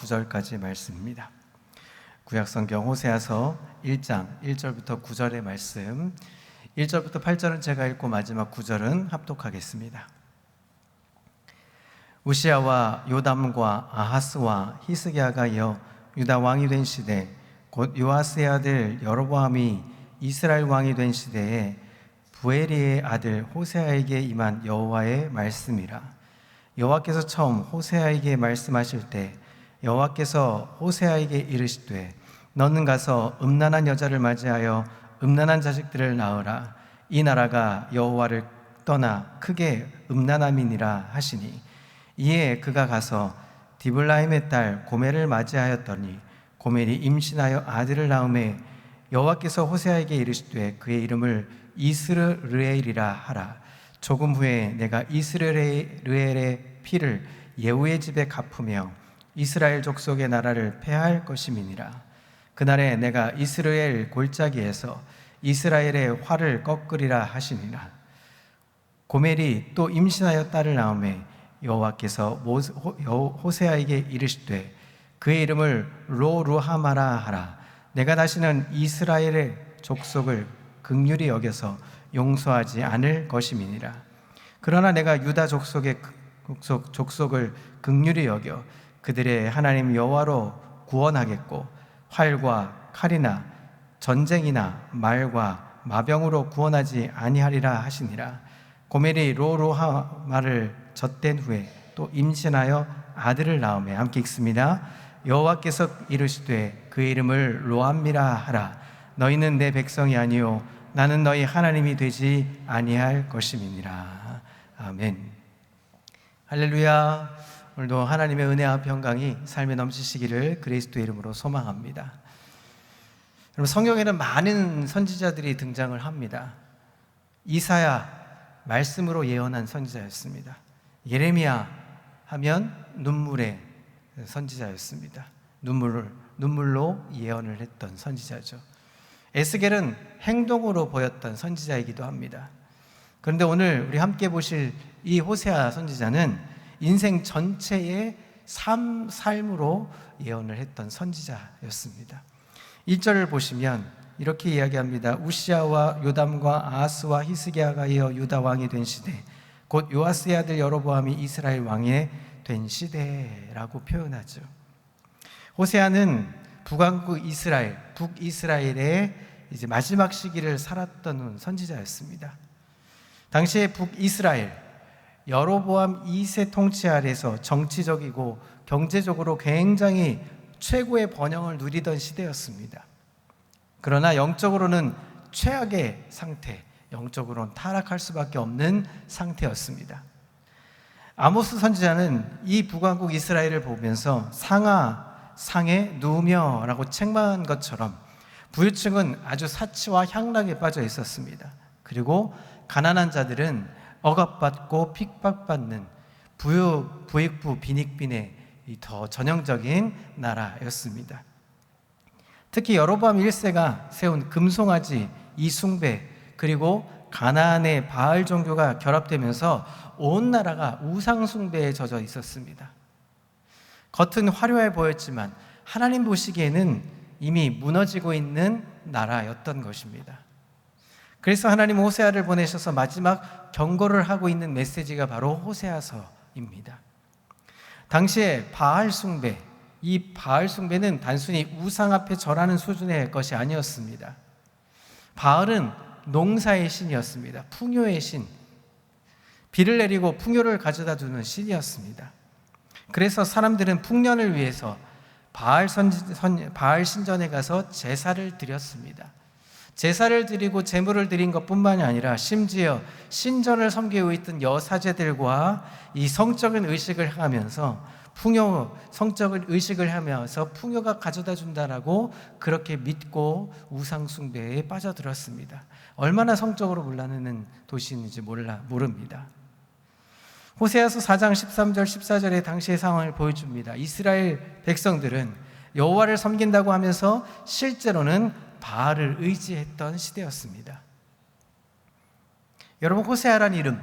9절까지 말씀입니다. 구약성경 호세아서 1장 1절부터 9절의 말씀, 1절부터 8절은 제가 읽고 마지막 9절은 합독하겠습니다. 우시야와 요담과 아하스와 히스기야가 이어 유다 왕이 된 시대, 곧 요아스의 아들 여로보암이 이스라엘 왕이 된 시대에 부에리의 아들 호세아에게 임한 여호와의 말씀이라. 여호와께서 처음 호세아에게 말씀하실 때 여호와께서 호세아에게 이르시되 너는 가서 음란한 여자를 맞이하여 음란한 자식들을 낳으라. 이 나라가 여호와를 떠나 크게 음란함이니라 하시니, 이에 그가 가서 디블라임의 딸 고멜을 맞이하였더니 고멜이 임신하여 아들을 낳음에 여호와께서 호세아에게 이르시되 그의 이름을 이스르엘이라 하라. 조금 후에 내가 이스르엘의 피를 예후의 집에 갚으며 이스라엘 족속의 나라를 폐할 것임이니라. 그날에 내가 이스라엘 골짜기에서 이스라엘의 활을 꺾으리라 하시니라. 고멜이 또 임신하여 딸을 낳음에 여호와께서 호세아에게 이르시되 그의 이름을 로루하마라 하라. 내가 다시는 이스라엘의 족속을 긍휼히 여겨서 용서하지 않을 것임이니라. 그러나 내가 유다 족속을 긍휼히 여겨 그들의 하나님 여호와로 구원하겠고 활과 칼이나 전쟁이나 말과 마병으로 구원하지 아니하리라 하시니라. 고멜이 로루하마를 젖된 후에 또 임신하여 아들을 낳으며, 함께 읽습니다. 여호와께서 이르시되 그의 이름을 로암미라 하라. 너희는 내 백성이 아니요 나는 너희 하나님이 되지 아니할 것임이니라. 아멘. 할렐루야. 오늘도 하나님의 은혜와 평강이 삶에 넘치시기를 그리스도의 이름으로 소망합니다. 여러분, 성경에는 많은 선지자들이 등장을 합니다. 이사야 말씀으로 예언한 선지자였습니다. 예레미야 하면 눈물의 선지자였습니다. 눈물로 예언을 했던 선지자죠. 에스겔은 행동으로 보였던 선지자이기도 합니다. 그런데 오늘 우리 함께 보실 이 호세아 선지자는 인생 전체의 삶으로 예언을 했던 선지자였습니다. 1절을 보시면 이렇게 이야기합니다. 우시야와 요담과 아하스와 히스기야가 이어 유다 왕이 된 시대, 곧 요아스의 아들 여로보암이 이스라엘 왕이 된 시대라고 표현하죠. 호세아는 북왕국 이스라엘, 북이스라엘의 이제 마지막 시기를 살았던 선지자였습니다. 당시에 북이스라엘, 여로보암 2세 통치 아래서 정치적이고 경제적으로 굉장히 최고의 번영을 누리던 시대였습니다. 그러나 영적으로는 최악의 상태, 영적으로는 타락할 수밖에 없는 상태였습니다. 아모스 선지자는 이 북왕국 이스라엘을 보면서 상에 누우며 라고 책망한 것처럼 부유층은 아주 사치와 향락에 빠져 있었습니다. 그리고 가난한 자들은 억압받고 핍박받는 부익부 빈익빈의 더 전형적인 나라였습니다. 특히 여로보암 1세가 세운 금송아지 이숭배, 그리고 가나안의 바알 종교가 결합되면서 온 나라가 우상 숭배에 젖어 있었습니다. 겉은 화려해 보였지만 하나님 보시기에는 이미 무너지고 있는 나라였던 것입니다. 그래서 하나님 호세아를 보내셔서 마지막 경고를 하고 있는 메시지가 바로 호세아서입니다. 당시에 바알 숭배, 이 바알 숭배는 단순히 우상 앞에 절하는 수준의 것이 아니었습니다. 바알은 농사의 신이었습니다. 풍요의 신, 비를 내리고 풍요를 가져다 주는 신이었습니다. 그래서 사람들은 풍년을 위해서 바알 신전에 가서 제사를 드렸습니다. 제사를 드리고 제물을 드린 것뿐만이 아니라 심지어 신전을 섬기고 있던 여사제들과 이 성적인 의식을 하면서 성적인 의식을 하면서 풍요가 가져다 준다라고 그렇게 믿고 우상 숭배에 빠져들었습니다. 얼마나 성적으로 문란한 도시인지 모릅니다. 호세아서 4장 13절 14절의 당시의 상황을 보여줍니다. 이스라엘 백성들은 여호와를 섬긴다고 하면서 실제로는 바알을 의지했던 시대였습니다. 여러분, 호세아란 이름,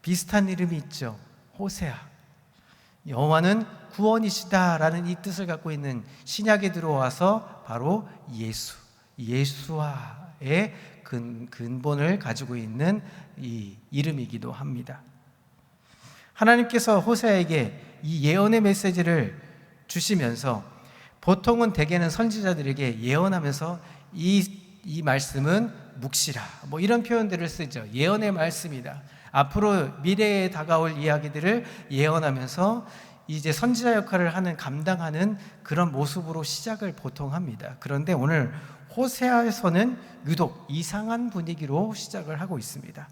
비슷한 이름이 있죠. 호세아. 여호와는 구원이시다라는 이 뜻을 갖고 있는 신약에 들어와서 바로 예수와의 근본을 가지고 있는 이 이름이기도 합니다. 하나님께서 호세아에게 이 예언의 메시지를 주시면서 보통은 대개는 선지자들에게 예언하면서 이 말씀은 묵시라 뭐 이런 표현들을 쓰죠. 예언의 말씀이다. 앞으로 미래에 다가올 이야기들을 예언하면서 이제 선지자 역할을 감당하는 그런 모습으로 시작을 보통 합니다. 그런데 오늘 호세아에서는 유독 이상한 분위기로 시작을 하고 있습니다.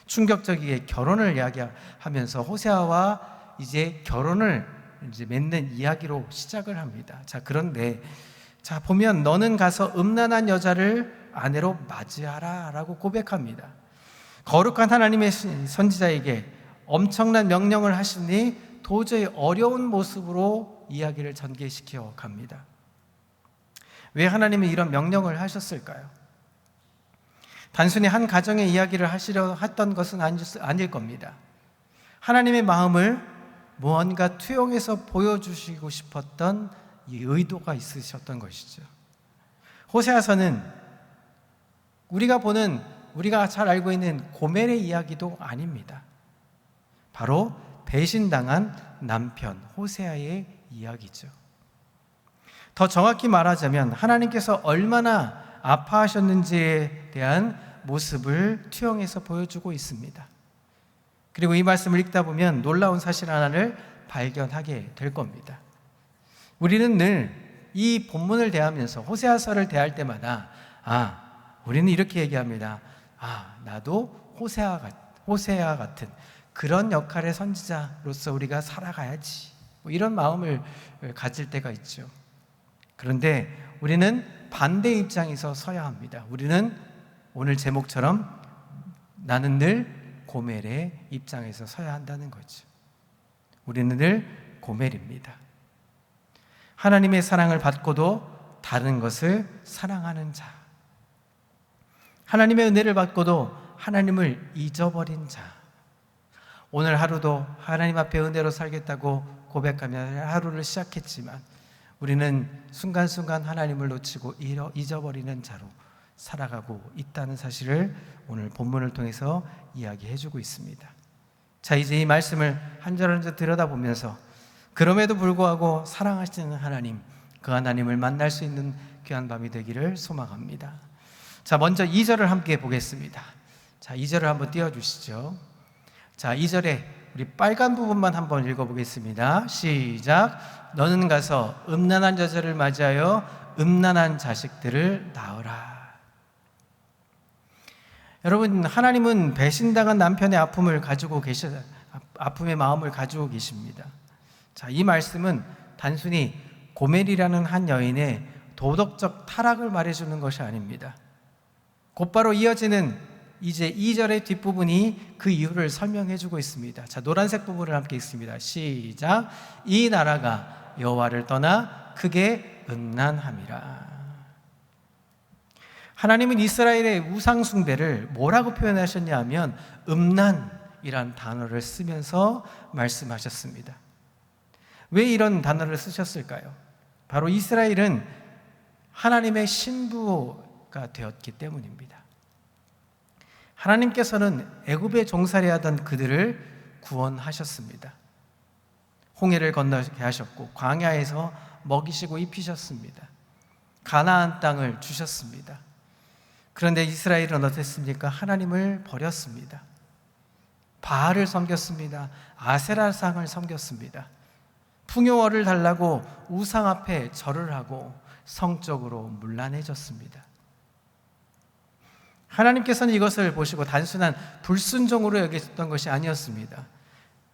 충격적이게 결혼을 이야기하면서 호세아와 이제 결혼을 이제 맺는 이야기로 시작을 합니다. 그런데 보면 너는 가서 음란한 여자를 아내로 맞이하라라고 고백합니다. 거룩한 하나님의 선지자에게 엄청난 명령을 하시니 도저히 어려운 모습으로 이야기를 전개시켜 갑니다. 왜 하나님이 이런 명령을 하셨을까요? 단순히 한 가정의 이야기를 하시려 했던 것은 아닐 겁니다. 하나님의 마음을 무언가 투영해서 보여주시고 싶었던 이 의도가 있으셨던 것이죠. 호세아서는 우리가 잘 알고 있는 고멜의 이야기도 아닙니다. 바로 배신당한 남편 호세아의 이야기죠. 더 정확히 말하자면 하나님께서 얼마나 아파하셨는지에 대한 모습을 투영해서 보여주고 있습니다. 그리고 이 말씀을 읽다 보면 놀라운 사실 하나를 발견하게 될 겁니다. 우리는 늘 이 본문을 대하면서 호세아서를 대할 때마다 우리는 이렇게 얘기합니다. 나도 호세아 같은 그런 역할의 선지자로서 우리가 살아가야지 뭐 이런 마음을 가질 때가 있죠. 그런데 우리는 반대 입장에서 서야 합니다. 우리는 오늘 제목처럼 나는 늘 고멜의 입장에서 서야 한다는 거죠. 우리는 늘 고멜입니다. 하나님의 사랑을 받고도 다른 것을 사랑하는 자, 하나님의 은혜를 받고도 하나님을 잊어버린 자, 오늘 하루도 하나님 앞에 은혜로 살겠다고 고백하며 하루를 시작했지만 우리는 순간순간 하나님을 놓치고 잊어버리는 자로 살아가고 있다는 사실을 오늘 본문을 통해서 이야기해주고 있습니다. 이제 이 말씀을 한 절 한 절 들여다보면서 그럼에도 불구하고 사랑하시는 하나님, 그 하나님을 만날 수 있는 귀한 밤이 되기를 소망합니다. 먼저 2절을 함께 보겠습니다. 2절을 한번 띄워주시죠. 2절에 우리 빨간 부분만 한번 읽어보겠습니다. 시작. 너는 가서 음란한 여자를 맞이하여 음란한 자식들을 낳으라. 여러분, 하나님은 배신당한 남편의 아픔의 마음을 가지고 계십니다. 이 말씀은 단순히 고멜이라는 한 여인의 도덕적 타락을 말해주는 것이 아닙니다. 곧바로 이어지는 이제 2절의 뒷부분이 그 이유를 설명해주고 있습니다. 노란색 부분을 함께 읽습니다. 시작. 이 나라가 여호와를 떠나 크게 음란함이라. 하나님은 이스라엘의 우상 숭배를 뭐라고 표현하셨냐 하면 음란이란 단어를 쓰면서 말씀하셨습니다. 왜 이런 단어를 쓰셨을까요? 바로 이스라엘은 하나님의 신부가 되었기 때문입니다. 하나님께서는 애굽에 종살이 하던 그들을 구원하셨습니다. 홍해를 건너게 하셨고 광야에서 먹이시고 입히셨습니다. 가나안 땅을 주셨습니다. 그런데 이스라엘은 어땠습니까? 하나님을 버렸습니다. 바알을 섬겼습니다. 아세라상을 섬겼습니다. 풍요월을 달라고 우상 앞에 절을 하고 성적으로 문란해졌습니다. 하나님께서는 이것을 보시고 단순한 불순종으로 여기셨던 것이 아니었습니다.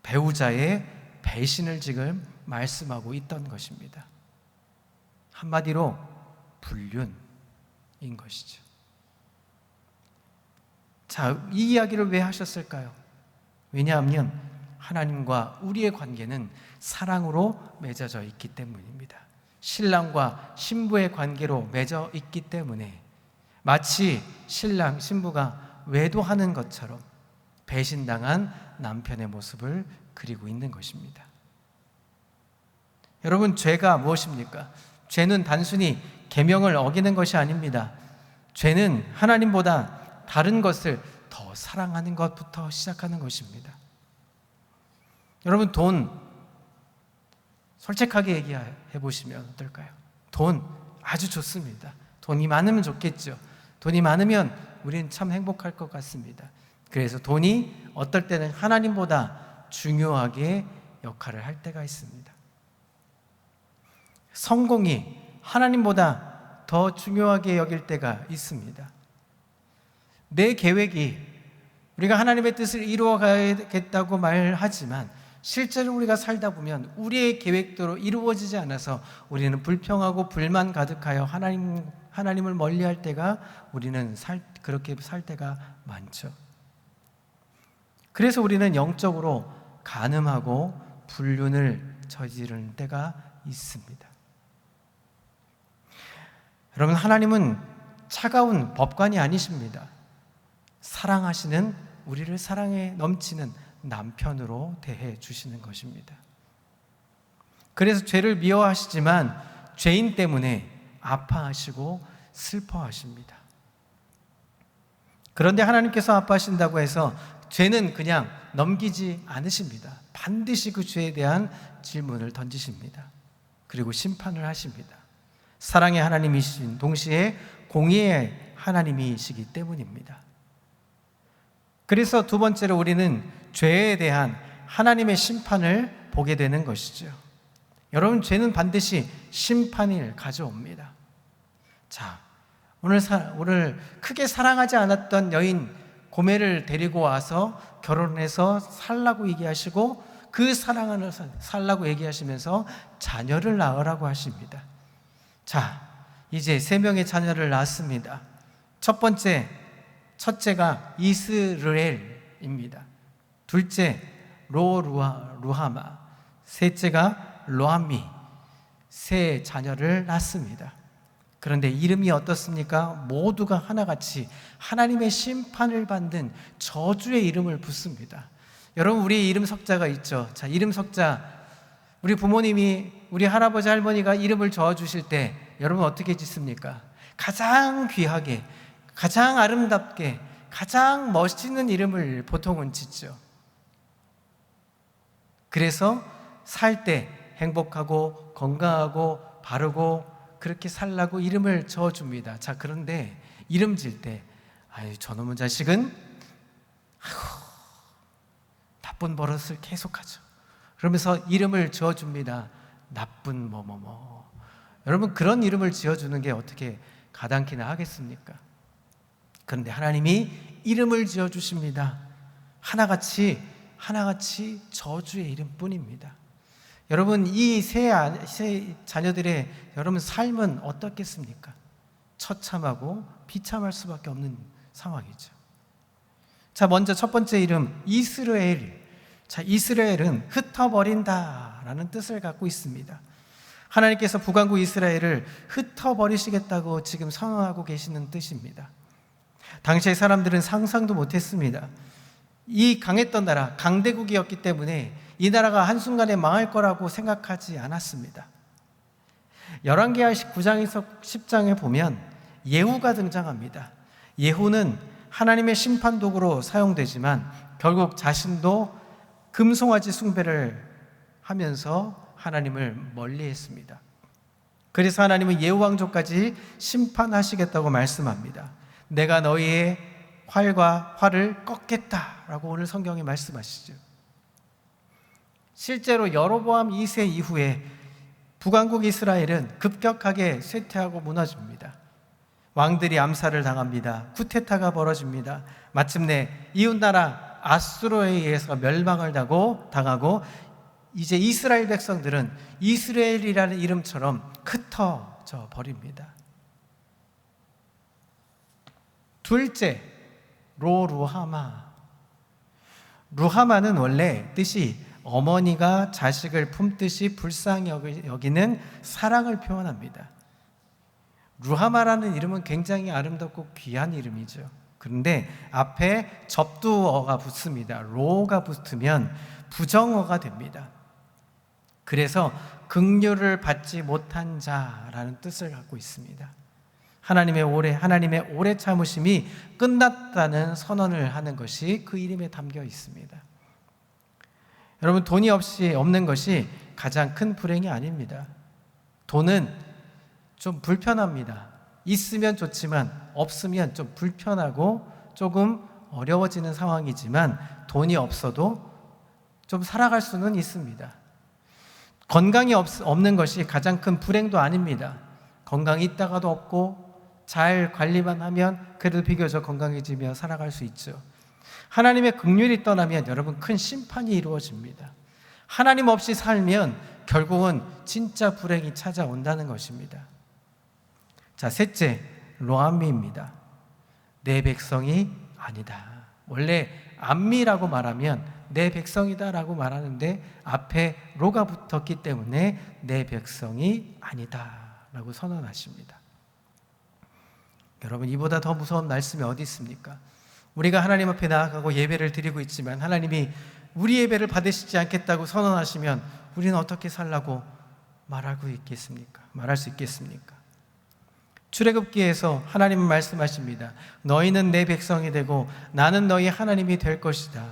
배우자의 배신을 지금 말씀하고 있던 것입니다. 한마디로 불륜인 것이죠. 이 이야기를 왜 하셨을까요? 왜냐하면 하나님과 우리의 관계는 사랑으로 맺어져 있기 때문입니다. 신랑과 신부의 관계로 맺어 있기 때문에 마치 신랑, 신부가 외도하는 것처럼 배신당한 남편의 모습을 그리고 있는 것입니다. 여러분, 죄가 무엇입니까? 죄는 단순히 계명을 어기는 것이 아닙니다. 죄는 하나님보다 다른 것을 더 사랑하는 것부터 시작하는 것입니다. 여러분, 돈 솔직하게 얘기해 보시면 어떨까요? 돈 아주 좋습니다. 돈이 많으면 좋겠죠. 돈이 많으면 우리는 참 행복할 것 같습니다. 그래서 돈이 어떨 때는 하나님보다 중요하게 역할을 할 때가 있습니다. 성공이 하나님보다 더 중요하게 여길 때가 있습니다. 내 계획이 우리가 하나님의 뜻을 이루어 가야겠다고 말하지만 실제로 우리가 살다 보면 우리의 계획대로 이루어지지 않아서 우리는 불평하고 불만 가득하여 하나님을 멀리할 때가 우리는 그렇게 살 때가 많죠. 그래서 우리는 영적으로 간음하고 불륜을 저지르는 때가 있습니다. 여러분, 하나님은 차가운 법관이 아니십니다. 사랑하시는, 우리를 사랑에 넘치는 남편으로 대해 주시는 것입니다. 그래서 죄를 미워하시지만 죄인 때문에 아파하시고 슬퍼하십니다. 그런데 하나님께서 아파하신다고 해서 죄는 그냥 넘기지 않으십니다. 반드시 그 죄에 대한 질문을 던지십니다. 그리고 심판을 하십니다. 사랑의 하나님이신 동시에 공의의 하나님이시기 때문입니다. 그래서 두 번째로 우리는 죄에 대한 하나님의 심판을 보게 되는 것이죠. 여러분, 죄는 반드시 심판을 가져옵니다. 자, 오늘 크게 사랑하지 않았던 여인 고멜을 데리고 와서 결혼해서 살라고 얘기하시고 그 사랑을 살라고 얘기하시면서 자녀를 낳으라고 하십니다. 자, 이제 3명의 자녀를 낳았습니다. 첫째가 이스르엘입니다. 둘째 루하마, 셋째가 로암미, 세 자녀를 낳습니다. 그런데 이름이 어떻습니까? 모두가 하나같이 하나님의 심판을 받는 저주의 이름을 붙습니다. 여러분, 우리 이름 석자가 있죠. 자, 이름 석자, 우리 부모님이, 우리 할아버지 할머니가 이름을 지어주실 때 여러분 어떻게 짓습니까? 가장 귀하게, 가장 아름답게, 가장 멋있는 이름을 보통은 짓죠. 그래서 살 때 행복하고 건강하고 바르고 그렇게 살라고 이름을 지어줍니다. 자, 그런데 이름 질 때 저놈의 자식은 나쁜 버릇을 계속하죠. 그러면서 이름을 지어줍니다. 나쁜 뭐뭐뭐. 여러분, 그런 이름을 지어주는 게 어떻게 가당키나 하겠습니까? 그런데 하나님이 이름을 지어주십니다. 하나같이 저주의 이름뿐입니다. 여러분, 이 세 자녀들의 여러분 삶은 어떻겠습니까? 처참하고 비참할 수밖에 없는 상황이죠. 자, 먼저 첫 번째 이름 이스라엘. 자, 이스라엘은 흩어버린다라는 뜻을 갖고 있습니다. 하나님께서 북왕국 이스라엘을 흩어버리시겠다고 지금 선언하고 계시는 뜻입니다. 당시의 사람들은 상상도 못했습니다. 이 강했던 나라, 강대국이었기 때문에 이 나라가 한순간에 망할 거라고 생각하지 않았습니다. 열왕기하 9장에서 10장에 보면 예후가 등장합니다. 예후는 하나님의 심판 도구로 사용되지만 결국 자신도 금송아지 숭배를 하면서 하나님을 멀리했습니다. 그래서 하나님은 예후 왕족까지 심판하시겠다고 말씀합니다. 내가 너희의 활과 활을 꺾겠다라고 오늘 성경에 말씀하시죠. 실제로 여로보암 2세 이후에 북왕국 이스라엘은 급격하게 쇠퇴하고 무너집니다. 왕들이 암살을 당합니다. 쿠데타가 벌어집니다. 마침내 이웃나라 아수르에 의해서 멸망을 당하고 이제 이스라엘 백성들은 이스라엘이라는 이름처럼 흩어져 버립니다. 둘째, 루하마. 루하마는 원래 뜻이 어머니가 자식을 품듯이 불쌍히 여기는 사랑을 표현합니다. 루하마라는 이름은 굉장히 아름답고 귀한 이름이죠. 그런데 앞에 접두어가 붙습니다. 로가 붙으면 부정어가 됩니다. 그래서 긍휼을 받지 못한 자라는 뜻을 갖고 있습니다. 하나님의 오래 참으심이 끝났다는 선언을 하는 것이 그 이름에 담겨 있습니다. 여러분, 돈이 없는 것이 가장 큰 불행이 아닙니다. 돈은 좀 불편합니다. 있으면 좋지만 없으면 좀 불편하고 조금 어려워지는 상황이지만 돈이 없어도 좀 살아갈 수는 있습니다. 건강이 없는 것이 가장 큰 불행도 아닙니다. 건강이 있다가도 없고 잘 관리만 하면 그래도 비교적 건강해지며 살아갈 수 있죠. 하나님의 긍휼이 떠나면 여러분 큰 심판이 이루어집니다. 하나님 없이 살면 결국은 진짜 불행이 찾아온다는 것입니다. 자, 셋째, 로암미입니다. 내 백성이 아니다. 원래 암미라고 말하면 내 백성이다 라고 말하는데 앞에 로가 붙었기 때문에 내 백성이 아니다 라고 선언하십니다. 여러분, 이보다 더 무서운 말씀이 어디 있습니까? 우리가 하나님 앞에 나아가고 예배를 드리고 있지만 하나님이 우리 예배를 받으시지 않겠다고 선언하시면 우리는 어떻게 살라고 말할 수 있겠습니까? 출애굽기에서 하나님은 말씀하십니다. 너희는 내 백성이 되고 나는 너희 하나님이 될 것이다.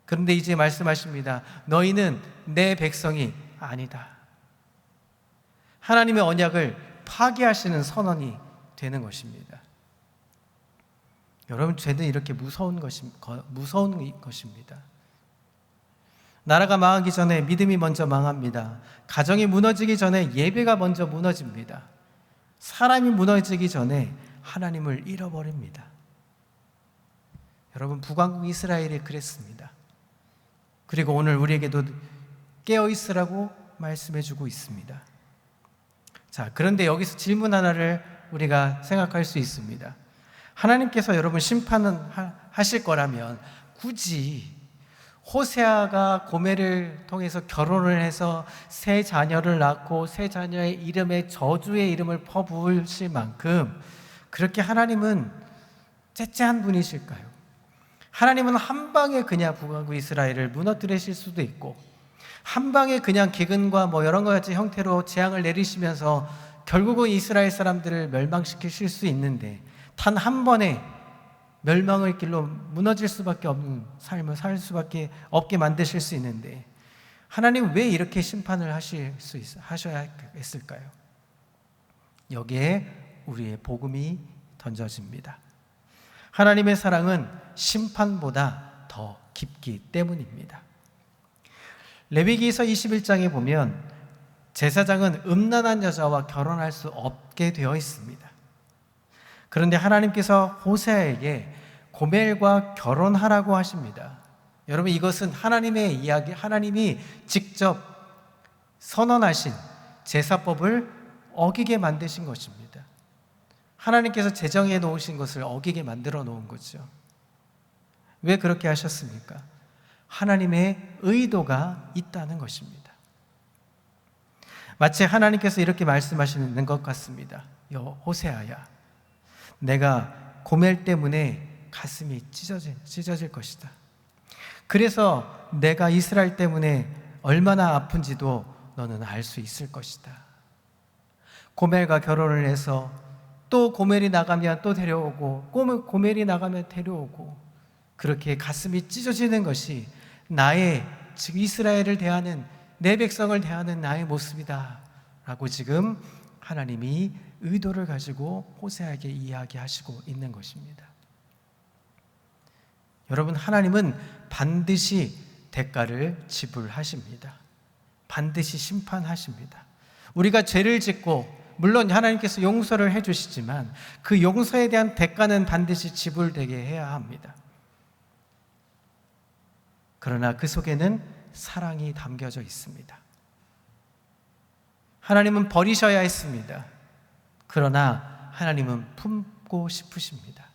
그런데 이제 말씀하십니다. 너희는 내 백성이 아니다. 하나님의 언약을 파기하시는 선언이 되는 것입니다. 여러분, 죄는 이렇게 무서운 것입니다. 나라가 망하기 전에 믿음이 먼저 망합니다. 가정이 무너지기 전에 예배가 먼저 무너집니다. 사람이 무너지기 전에 하나님을 잃어버립니다. 여러분, 북왕국 이스라엘이 그랬습니다. 그리고 오늘 우리에게도 깨어 있으라고 말씀해 주고 있습니다. 자, 그런데 여기서 질문 하나를 우리가 생각할 수 있습니다. 하나님께서 여러분 심판은 하실 거라면 굳이 호세아가 고멜을 통해서 결혼을 해서 새 자녀를 낳고 새 자녀의 이름에 저주의 이름을 퍼부으실 만큼 그렇게 하나님은 째째한 분이실까요? 하나님은 한 방에 그냥 북왕국 이스라엘을 무너뜨리실 수도 있고 한 방에 그냥 기근과 여러 가지 형태로 재앙을 내리시면서 결국은 이스라엘 사람들을 멸망시키실 수 있는데 단 한 번에 멸망의 길로 무너질 수밖에 없는 삶을 살 수밖에 없게 만드실 수 있는데 하나님 왜 이렇게 심판을 하셔야 했을까요? 여기에 우리의 복음이 던져집니다. 하나님의 사랑은 심판보다 더 깊기 때문입니다. 레위기서 21장에 보면 제사장은 음란한 여자와 결혼할 수 없게 되어 있습니다. 그런데 하나님께서 호세아에게 고멜과 결혼하라고 하십니다. 여러분, 이것은 하나님의 이야기, 하나님이 직접 선언하신 제사법을 어기게 만드신 것입니다. 하나님께서 제정해 놓으신 것을 어기게 만들어 놓은 거죠. 왜 그렇게 하셨습니까? 하나님의 의도가 있다는 것입니다. 마치 하나님께서 이렇게 말씀하시는 것 같습니다. 호세아야, 내가 고멜 때문에 가슴이 찢어질 것이다. 그래서 내가 이스라엘 때문에 얼마나 아픈지도 너는 알 수 있을 것이다. 고멜과 결혼을 해서 또 고멜이 나가면 또 데려오고 고멜이 나가면 데려오고 그렇게 가슴이 찢어지는 것이 나의, 즉 이스라엘을 대하는, 내 백성을 대하는 나의 모습이다 라고 지금 하나님이 의도를 가지고 호세아에게 이야기하시고 있는 것입니다. 여러분, 하나님은 반드시 대가를 지불하십니다. 반드시 심판하십니다. 우리가 죄를 짓고 물론 하나님께서 용서를 해주시지만 그 용서에 대한 대가는 반드시 지불되게 해야 합니다. 그러나 그 속에는 사랑이 담겨져 있습니다. 하나님은 버리셔야 했습니다. 그러나 하나님은 품고 싶으십니다.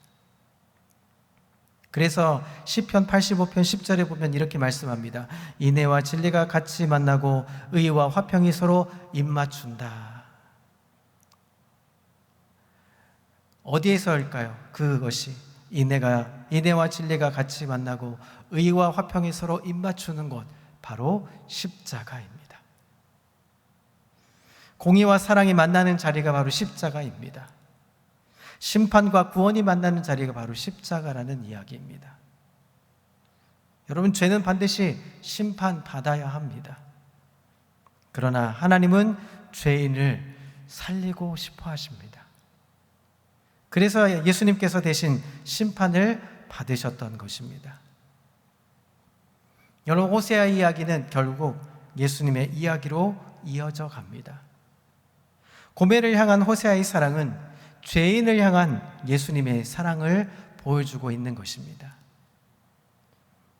그래서 시편 85편 10절에 보면 이렇게 말씀합니다. 인애와 진리가 같이 만나고 의와 화평이 서로 입맞춘다. 어디에서일까요? 그것이 인애와 진리가 같이 만나고 의와 화평이 서로 입맞추는 곳, 바로 십자가입니다. 공의와 사랑이 만나는 자리가 바로 십자가입니다. 심판과 구원이 만나는 자리가 바로 십자가라는 이야기입니다. 여러분, 죄는 반드시 심판받아야 합니다. 그러나 하나님은 죄인을 살리고 싶어 하십니다. 그래서 예수님께서 대신 심판을 받으셨던 것입니다. 여러분, 호세아 이야기는 결국 예수님의 이야기로 이어져 갑니다. 고멜을 향한 호세아의 사랑은 죄인을 향한 예수님의 사랑을 보여주고 있는 것입니다.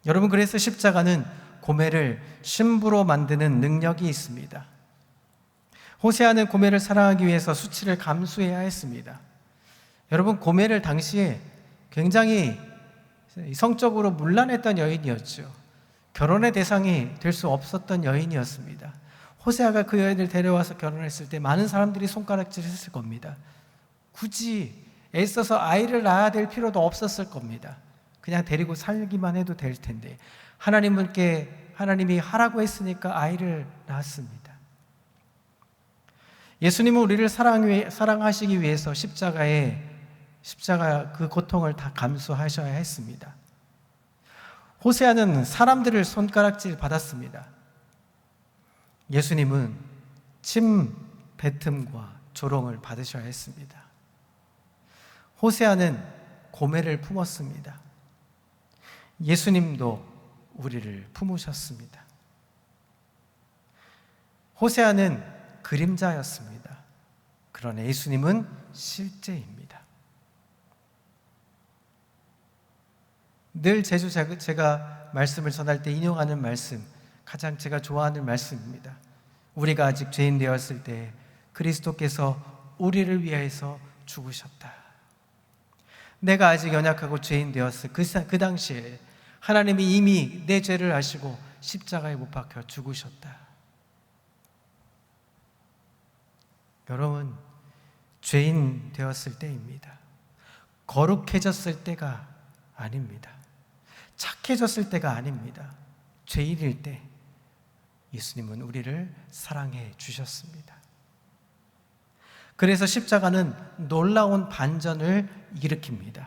여러분, 그래서 십자가는 고멜을 신부로 만드는 능력이 있습니다. 호세아는 고멜을 사랑하기 위해서 수치를 감수해야 했습니다. 여러분, 고멜을 당시에 굉장히 성적으로 문란했던 여인이었죠. 결혼의 대상이 될 수 없었던 여인이었습니다. 호세아가 그 여인을 데려와서 결혼했을 때 많은 사람들이 손가락질 했을 겁니다. 굳이 애써서 아이를 낳아야 될 필요도 없었을 겁니다. 그냥 데리고 살기만 해도 될 텐데 하나님이 하라고 했으니까 아이를 낳았습니다. 예수님은 우리를 사랑하시기 위해서 십자가 그 고통을 다 감수하셔야 했습니다. 호세아는 사람들을 손가락질 받았습니다. 예수님은 침 뱉음과 조롱을 받으셔야 했습니다. 호세아는 고멜을 품었습니다. 예수님도 우리를 품으셨습니다. 호세아는 그림자였습니다. 그러나 예수님은 실제입니다. 늘 제가 말씀을 전할 때 인용하는 말씀, 가장 제가 좋아하는 말씀입니다. 우리가 아직 죄인 되었을 때 그리스도께서 우리를 위해서 죽으셨다. 내가 아직 연약하고 죄인 되었을 그 당시에 하나님이 이미 내 죄를 아시고 십자가에 못 박혀 죽으셨다. 여러분, 죄인 되었을 때입니다. 거룩해졌을 때가 아닙니다. 착해졌을 때가 아닙니다. 죄인일 때 예수님은 우리를 사랑해 주셨습니다. 그래서 십자가는 놀라운 반전을 일으킵니다.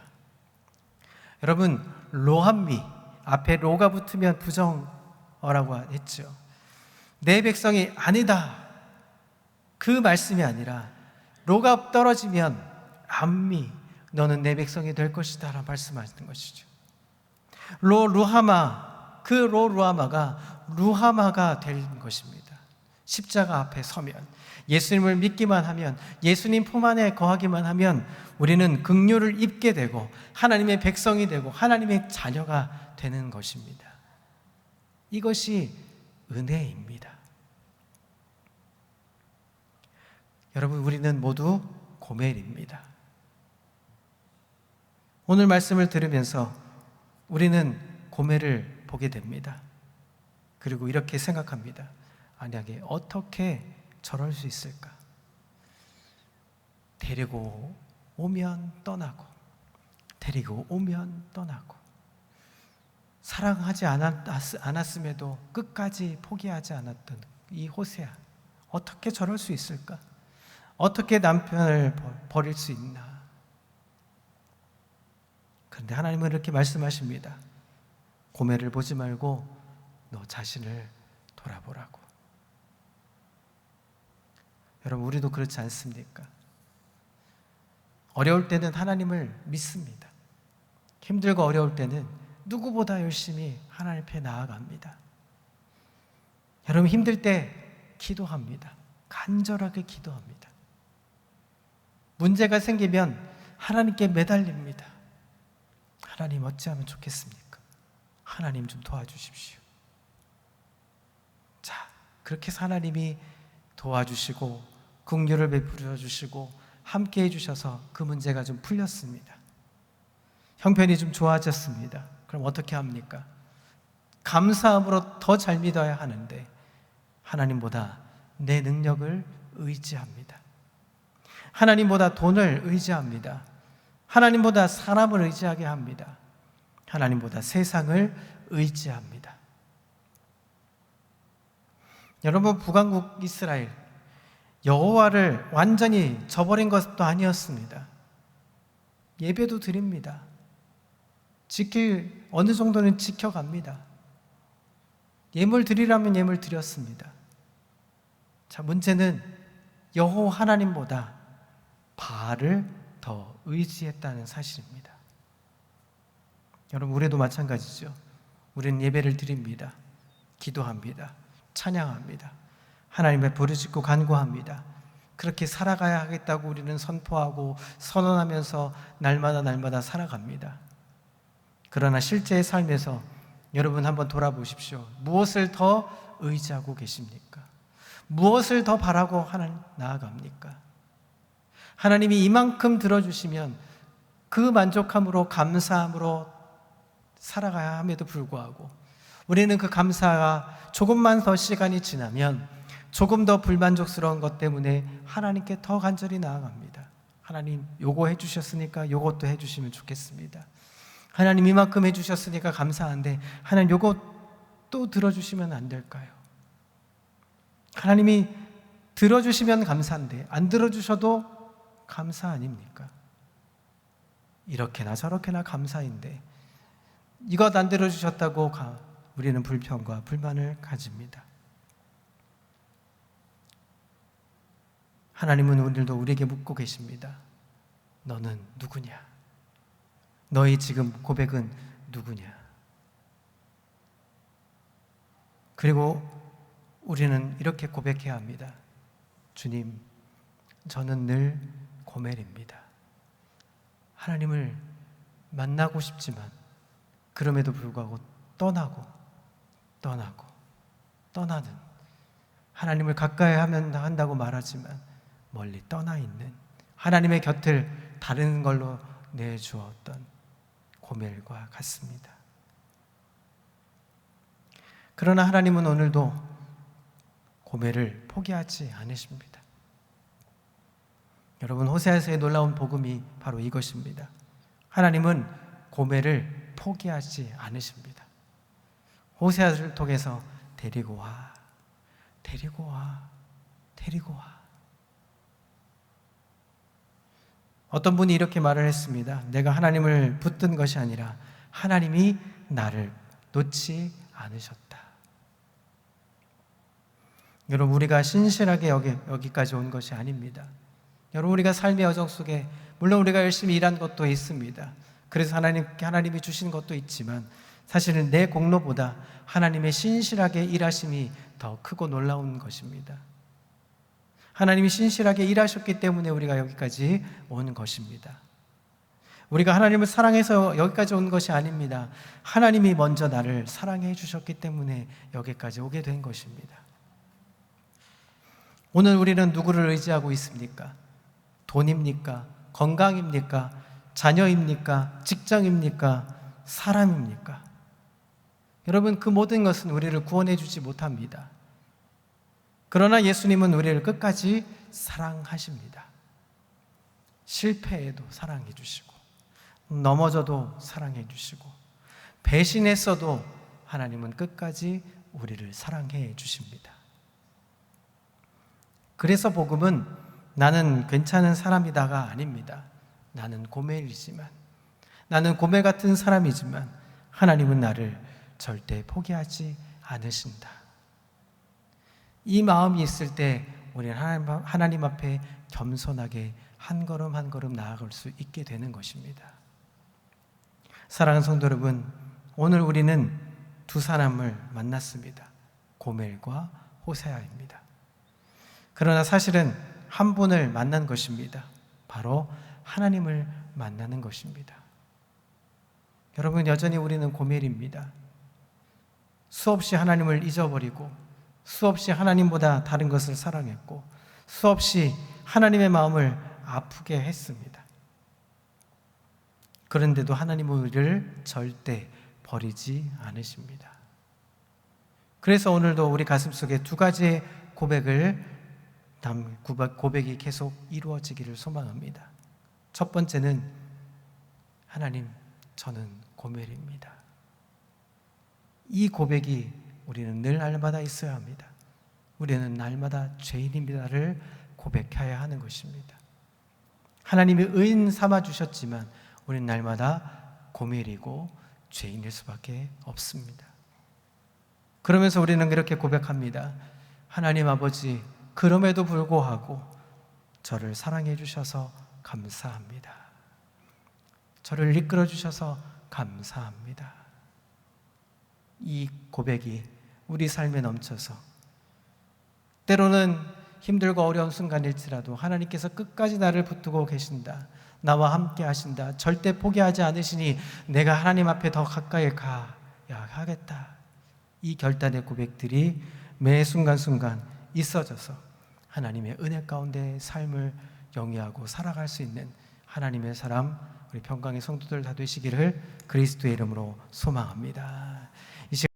여러분, 로함미, 앞에 로가 붙으면 부정어라고 했죠. 내 백성이 아니다, 그 말씀이 아니라 로가 떨어지면 암미, 너는 내 백성이 될 것이다 라고 말씀하시는 것이죠. 루하마가 루하마가 된 것입니다. 십자가 앞에 서면, 예수님을 믿기만 하면, 예수님 품 안에 거하기만 하면 우리는 긍휼을 입게 되고 하나님의 백성이 되고 하나님의 자녀가 되는 것입니다. 이것이 은혜입니다. 여러분, 우리는 모두 고멜입니다. 오늘 말씀을 들으면서 우리는 고멜을 보게 됩니다. 그리고 이렇게 생각합니다. 만약에 어떻게 저럴 수 있을까? 데리고 오면 떠나고, 데리고 오면 떠나고, 사랑하지 않았음에도 끝까지 포기하지 않았던 이 호세아, 어떻게 저럴 수 있을까? 어떻게 남편을 버릴 수 있나? 그런데 하나님은 이렇게 말씀하십니다. 고멜을 보지 말고 너 자신을 돌아보라고. 여러분, 우리도 그렇지 않습니까? 어려울 때는 하나님을 믿습니다. 힘들고 어려울 때는 누구보다 열심히 하나님 앞에 나아갑니다. 여러분, 힘들 때 기도합니다. 간절하게 기도합니다. 문제가 생기면 하나님께 매달립니다. 하나님, 어찌하면 좋겠습니까? 하나님 좀 도와주십시오. 자, 그렇게 해서 하나님이 도와주시고 긍휼을 베풀어 주시고 함께 해주셔서 그 문제가 좀 풀렸습니다. 형편이 좀 좋아졌습니다. 그럼 어떻게 합니까? 감사함으로 더 잘 믿어야 하는데 하나님보다 내 능력을 의지합니다. 하나님보다 돈을 의지합니다. 하나님보다 사람을 의지하게 합니다. 하나님보다 세상을 의지합니다. 여러분, 북왕국 이스라엘, 여호와를 완전히 저버린 것도 아니었습니다. 예배도 드립니다. 어느 정도는 지켜갑니다. 예물 드리라면 예물 드렸습니다. 자, 문제는 여호와 하나님보다 바알을 더 의지했다는 사실입니다. 여러분, 우리도 마찬가지죠. 우리는 예배를 드립니다. 기도합니다. 찬양합니다. 하나님의 부르짖고 간구합니다. 그렇게 살아가야 하겠다고 우리는 선포하고 선언하면서 날마다 살아갑니다. 그러나 실제의 삶에서 여러분 한번 돌아보십시오. 무엇을 더 의지하고 계십니까? 무엇을 더 바라고 하나님 나아갑니까? 하나님이 이만큼 들어주시면 그 만족함으로 감사함으로 살아가야 함에도 불구하고 우리는 그 감사가 조금만 더 시간이 지나면 조금 더 불만족스러운 것 때문에 하나님께 더 간절히 나아갑니다. 하나님, 요거 해주셨으니까 요것도 해주시면 좋겠습니다. 하나님, 이만큼 해주셨으니까 감사한데 하나님, 요거 또 들어주시면 안 될까요? 하나님이 들어주시면 감사한데 안 들어주셔도 감사 아닙니까? 이렇게나 저렇게나 감사인데 이것 안 들어주셨다고 우리는 불평과 불만을 가집니다. 하나님은 오늘도 우리에게 묻고 계십니다. 너는 누구냐? 너희 지금 고백은 누구냐? 그리고 우리는 이렇게 고백해야 합니다. 주님, 저는 늘 고멜입니다. 하나님을 만나고 싶지만 그럼에도 불구하고 떠나는 하나님을 가까이 한다고 말하지만 멀리 떠나 있는 하나님의 곁을 다른 걸로 내주었던 고멜과 같습니다. 그러나 하나님은 오늘도 고멜을 포기하지 않으십니다. 여러분, 호세아서의 놀라운 복음이 바로 이것입니다. 하나님은 고멜을 포기하지 않으십니다. 호세아를 통해서 데리고 와. 어떤 분이 이렇게 말을 했습니다. 내가 하나님을 붙든 것이 아니라 하나님이 나를 놓지 않으셨다. 여러분, 우리가 신실하게 여기까지 온 것이 아닙니다. 여러분, 우리가 삶의 여정 속에 물론 우리가 열심히 일한 것도 있습니다. 그래서 하나님이 주신 것도 있지만 사실은 내 공로보다 하나님의 신실하게 일하심이 더 크고 놀라운 것입니다. 하나님이 신실하게 일하셨기 때문에 우리가 여기까지 온 것입니다. 우리가 하나님을 사랑해서 여기까지 온 것이 아닙니다. 하나님이 먼저 나를 사랑해 주셨기 때문에 여기까지 오게 된 것입니다. 오늘 우리는 누구를 의지하고 있습니까? 돈입니까? 건강입니까? 자녀입니까? 직장입니까? 사람입니까? 여러분, 그 모든 것은 우리를 구원해 주지 못합니다. 그러나 예수님은 우리를 끝까지 사랑하십니다. 실패해도 사랑해 주시고 넘어져도 사랑해 주시고 배신했어도 하나님은 끝까지 우리를 사랑해 주십니다. 그래서 복음은 나는 괜찮은 사람이다가 아닙니다. 나는 고멜이지만, 나는 고멜 같은 사람이지만 하나님은 나를 절대 포기하지 않으신다. 이 마음이 있을 때 우리는 하나님 앞에 겸손하게 한 걸음 한 걸음 나아갈 수 있게 되는 것입니다. 사랑하는 성도 여러분, 오늘 우리는 두 사람을 만났습니다. 고멜과 호세아입니다. 그러나 사실은 한 분을 만난 것입니다. 바로 하나님을 만나는 것입니다. 여러분, 여전히 우리는 고멜입니다. 수없이 하나님을 잊어버리고 수없이 하나님보다 다른 것을 사랑했고 수없이 하나님의 마음을 아프게 했습니다. 그런데도 하나님은 우리를 절대 버리지 않으십니다. 그래서 오늘도 우리 가슴속에 두 가지의 고백이 계속 이루어지기를 소망합니다. 첫 번째는 하나님, 저는 고멜입니다. 이 고백이 우리는 늘 날마다 있어야 합니다. 우리는 날마다 죄인입니다를 고백해야 하는 것입니다. 하나님이 의인 삼아 주셨지만 우리는 날마다 고밀이고 죄인일 수밖에 없습니다. 그러면서 우리는 이렇게 고백합니다. 하나님 아버지, 그럼에도 불구하고 저를 사랑해 주셔서 감사합니다. 저를 이끌어 주셔서 감사합니다. 이 고백이 우리 삶에 넘쳐서 때로는 힘들고 어려운 순간일지라도 하나님께서 끝까지 나를 붙들고 계신다, 나와 함께 하신다, 절대 포기하지 않으시니 내가 하나님 앞에 더 가까이 가야 하겠다, 이 결단의 고백들이 매 순간순간 있어져서 하나님의 은혜 가운데 삶을 영위하고 살아갈 수 있는 하나님의 사람, 우리 평강의 성도들 다 되시기를 그리스도의 이름으로 소망합니다.